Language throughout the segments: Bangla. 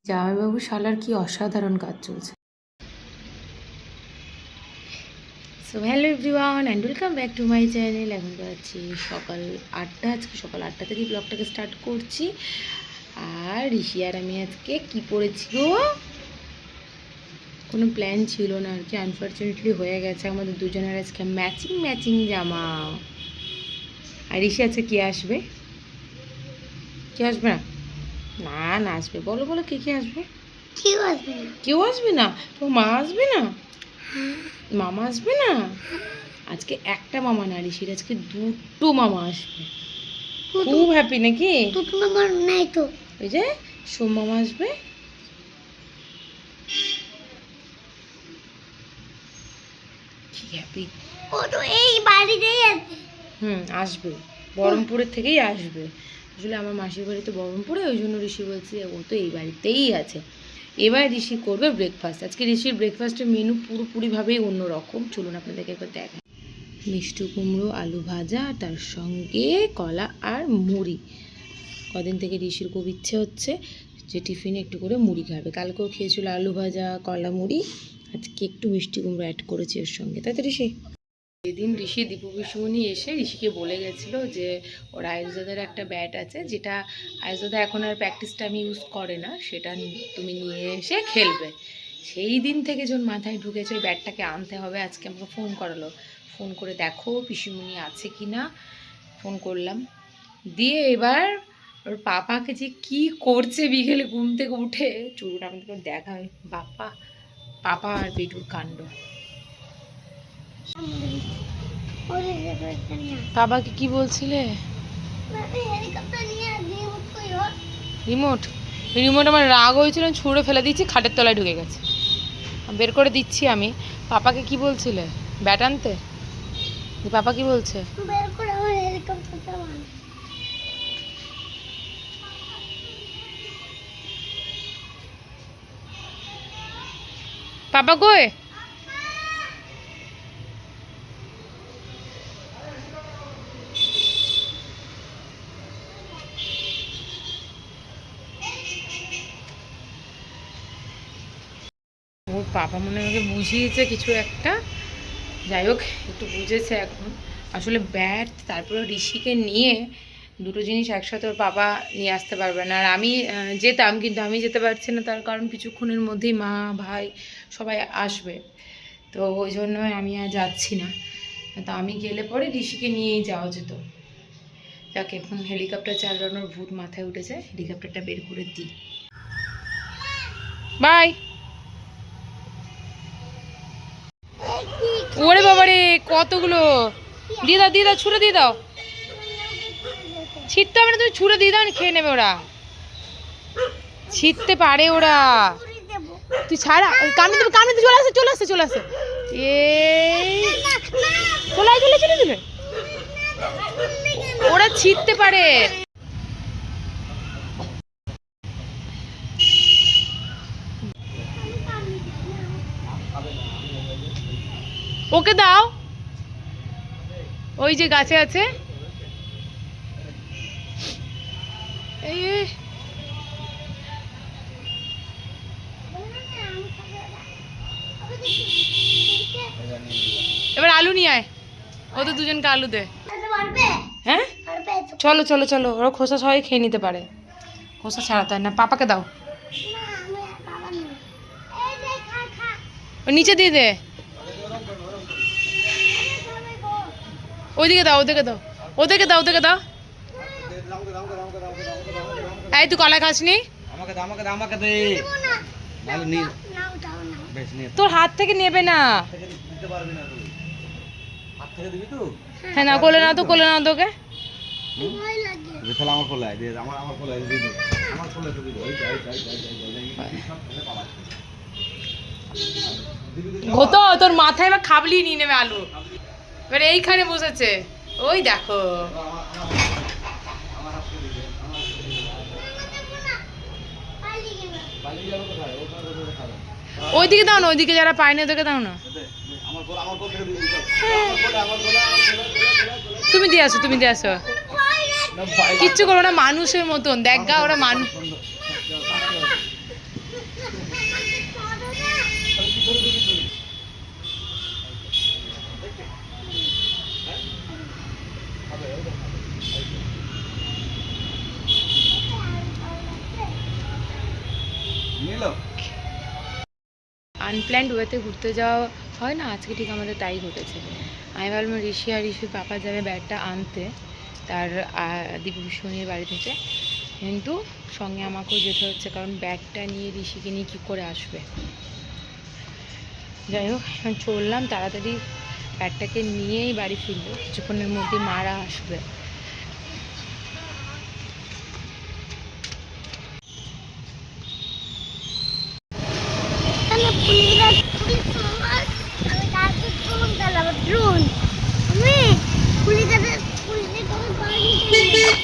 জামাইবাবু শালার কি অসাধারণ কাজ চলছে। So hello everyone and welcome back to my channel. এখন যাচ্ছি সকাল 8টা, আজকে সকাল 8টা থেকেই ব্লগটাকে স্টার্ট করছি। আর ঋষি আর আমি আজকে কি পরেছি গো, কোনো প্ল্যান ছিল না আর কি, আনফর্চুনেটলি হয়ে গেছে আমাদের দুজনের আজকে ম্যাচিং ম্যাচিং জামা। আর ঋষি আজকে কে আসবে? কে আসবে না? না না আসবে, বলো বলো কে কে আসবে? কেউ আসবে না। কেউ আসবে না? তো মা আসবে না? মামা আসবে না? আজকে একটা মামা না ঋষির, আজকে দুটো মামা আসবে। খুব হ্যাপি নাকি? দুটো নাম্বার নাই তো। ওই যে সোম মামা আসবে, কি হ্যাপি। ও তো এই বাড়িতেই আছে। আসবে, বহরমপুরের থেকেই আসবে। আসলে আমার মাসির বাড়ি তো বহরমপুরে, ওই জন্য ঋষি বলছি ও তো এই বাড়িতেই আছে। এবার ঋষি করবে ব্রেকফাস্ট। আজকে ঋষির ব্রেকফাস্টের মেনু পুরোপুরিভাবেই অন্যরকম, চলুন আপনাদেরকে একবার দেখাই। মিষ্টি কুমড়ো, আলু ভাজা, তার সঙ্গে কলা আর মুড়ি। কদিন থেকে ঋষির খুব ইচ্ছে হচ্ছে যে টিফিনে একটু করে মুড়ি খাবে। কালকেও খেয়েছিল আলু ভাজা, কলা, মুড়ি। আজকে একটু মিষ্টি কুমড়ো অ্যাড করেছি ওর সঙ্গে, তাই তো ঋষি? সেদিন ঋষি দীপু পিসুমণি এসে ঋষিকে বলে গেছিলো যে ওর আয়ুর্বেদের একটা ব্যাট আছে, যেটা আয়ুর্বেদা এখন আর প্র্যাকটিসটা আমি ইউজ করে না, সেটা তুমি নিয়ে এসে খেলবে। সেই দিন থেকে যখন মাথায় ঢুকেছে ওই ব্যাটটাকে আনতে হবে, আজকে আমাকে ফোন করালো। ফোন করে দেখো পিসুমণি আছে কি না, ফোন করলাম। দিয়ে এবার ওর পাপাকে যে কি করছে বিকেলে ঘুম থেকে উঠে, চলুন আমাদেরকে দেখায় বাপা পাপা আর পেটুর কাণ্ড। বাবাকে কি বলছিলে? রিমোট রিমোট আমার রাগ হয়েছিল, ছুঁড়ে ফেলে দিচ্ছি, খাটের তলায় ঢুকে গেছে। বের করে দিচ্ছি আমি। পাপাকে কি বলছিলে? ব্যাট আনতে? পাপা কি বলছে? পাপা কই? ওর পাপা মনে আমাকে বুঝিয়েছে কিছু একটা, যাই হোক একটু বুঝেছে এখন। আসলে ব্যাট তারপরে ঋষিকে নিয়ে দুটো জিনিস একসাথে ওর পাপা নিয়ে আসতে পারবে না। আর আমি যেতাম, কিন্তু আমি যেতে পারছি না, তার কারণ কিছুক্ষণের মধ্যেই মা ভাই সবাই আসবে, তো ওই জন্য আমি আর যাচ্ছি না। তো আমি গেলে পরে ঋষিকে নিয়েই যাওয়া যেত। যাকে এখন হেলিকপ্টার চালানোর ভূত মাথায় উঠেছে, হেলিকপ্টারটা বের করে দিই। বাই। ওরে বাবারে কতগুলো! দিয়ে দাও দিয়ে দাও, ছুঁড়ে দিয়ে দাও। ছিটতে হবে না, তুমি ছুঁড়ে দিয়ে দাও, খেয়ে নেবে ওরা। ছিটতে পারে ওরা, তুই ছাড়া। কামড়ে দেবে কামড়ে চলে আসে চলে আসে চলে আসে। চলে চলে চলে চলে, ওরা ছিটতে পারে। ওকে দাও, ওই যে গাছে আছে। এবার আলু নিয়ে আয়, ও তো দুজনকে আলু দে। হ্যাঁ চলো চলো চলো, ওরা খোসা সবাই খেয়ে নিতে পারে, খোসা ছাড়াতে হয় না। পাপাকে দাও, ও নিচে দিয়ে দে। ওইদিকে দাও ওদিকে দাও ওদেরকে দাও ওদেরকে দাও। এই তুই কলা খাসনি? তোর হাত থেকে নেবে না। হ্যাঁ না, কোলে নাও তো, কোলে নাও তোকে। ঘতো তোর মাথায় এবার খাবলি নিয়ে নেবে আলু। এবার এইখানে বসেছে, ওই দেখো। ওইদিকে দাও না, ওইদিকে যারা পায় না ওদেরকে দাও না। তুমি দিয়ে আসো, তুমি দিয়ে আসো, কিচ্ছু করো না, মানুষের মতন দেখ গা ওরা। মানুষ আনপ্ল্যান্ড ওয়েতে ঘুরতে যাওয়া হয় না, আজকে ঠিক আমাদের তাই ঘটেছে। আমি ভাবলাম ঋষি আর ঋষির পাপা যাবে ব্যাগটা আনতে তার দীপভূষণীর বাড়ি থেকে, কিন্তু সঙ্গে আমাকেও যেতে হচ্ছে, কারণ ব্যাগটা নিয়ে ঋষিকে নিয়ে কী করে আসবে। যাই হোক, এখন চললাম তাড়াতাড়ি ব্যাগটাকে নিয়েই বাড়ি ফিরবো, কিছুক্ষণের মধ্যে মারা আসবে। এখানে পুলিশরা পুলিশ তোমার আমি কাছে ড্রোন চালাবো ড্রোন আমি পুলিশদের তোমার পারমিশন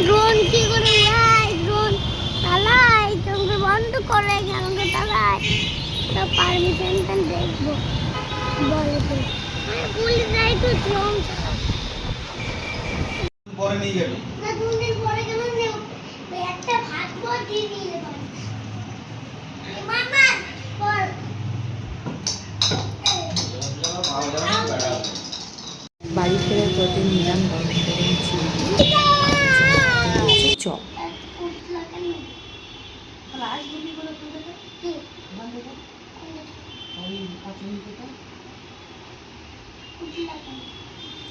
ড্রোন কি করে উড়াই ড্রোন চালাই তোমাকে বন্ধ করে আমাকে চালাই সব পারমিশনটা দেখবো বলে তো আমি পুলিশরাই তো ড্রোন পরে নিয়ে যাবি না দুদিন পরে কেন নেব একটা ভাত বল দিয়ে নিয়ে নেব মামা বল বাড়ি ফেরার পথে নিলাম গরম গরম চপ।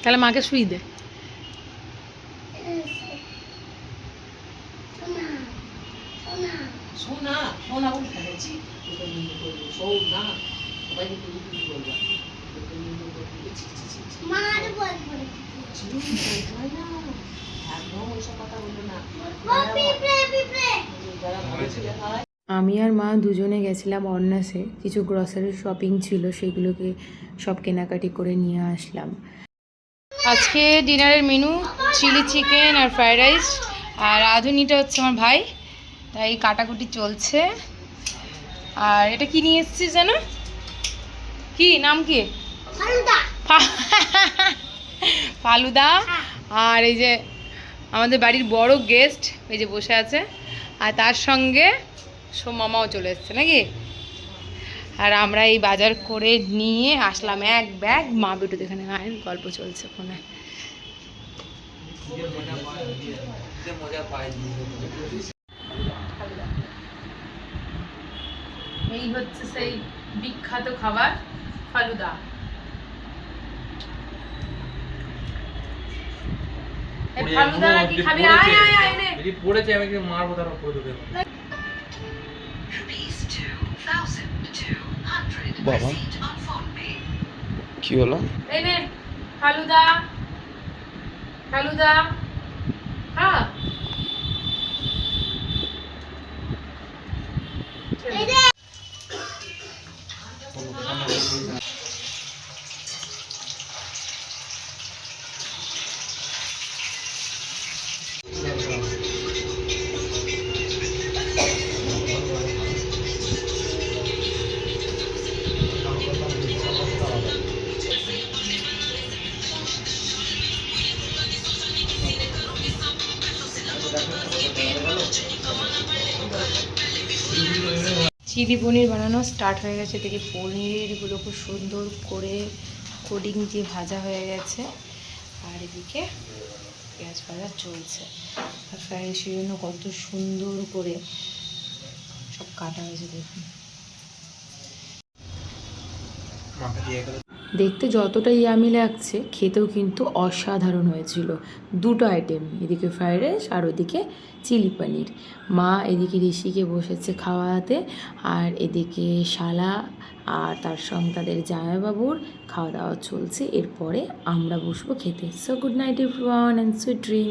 তাহলে মাকে শুই দে। সোনা সোনা বলে ফেলেছি সোনা সবাই বলবা মার বল বল একদম ওইসব কথা বললো না। পিঁপড়ে পিঁপড়ে যারা ভালো ছেলে হয় আমি আর মা দুজনে গেছিলাম অন্নাসে, কিছু গ্রসারি শপিং ছিল, সেগুলোকে সব কেনাকাটি করে নিয়ে আসলাম। আজকে ডিনারের মেনু চিলি চিকেন আর ফ্রাইড রাইস, আর রাঁধুনিটা হচ্ছে আমার ভাই, তাই কাটাকুটি চলছে। আর এটা কি নিয়ে এসেছিস জানো, কি নাম কি? ফালুদা ফালুদা। আর এই যে আমাদের বাড়ির বড় গেস্ট এই যে বসে আছে, আর তার সঙ্গে মামাও চলে এসছে নাকি। আর আমরা এই বাজার করে নিয়ে আসলাম এক ব্যাগ, মা বেটু এখানে গায়ের গল্প চলছে ফোনে। এই হচ্ছে সেই বিখ্যাত খাবার ফালুদা। ফালুদা কি খাবি? আয় আয় আয় নে। যদি পড়েছে আমি কি মারবো তার উপরে তোকে। বাবা কি হলো? এই নে ফালুদা, ফালুদা খা। চিলি পনির বানানো স্টার্ট হয়ে গেছে, দেখি পনিরগুলো খুব সুন্দর করে কোডিং দিয়ে ভাজা হয়ে গেছে, আর এদিকে পেঁয়াজ ভাজা চলছে। আর ফ্রাই রাইসের জন্য কত সুন্দর করে সব কাটা হয়েছে দেখুন। দেখতে যতটা ইয়ামি লাগছে, খেতেও কিন্তু অসাধারণ হয়েছিল। দুটো আইটেম, এদিকে ফ্রাইড রাইস আর ওদিকে চিলি পনির। মা এদিকে ঋষিকে বসেছে খাওয়াতে, আর এদিকে শালা আর তার সঙ্গে তাদের জামাইবাবুর খাওয়া দাওয়া চলছে। এরপরে আমরা বসবো খেতে। So good night everyone and sweet dream.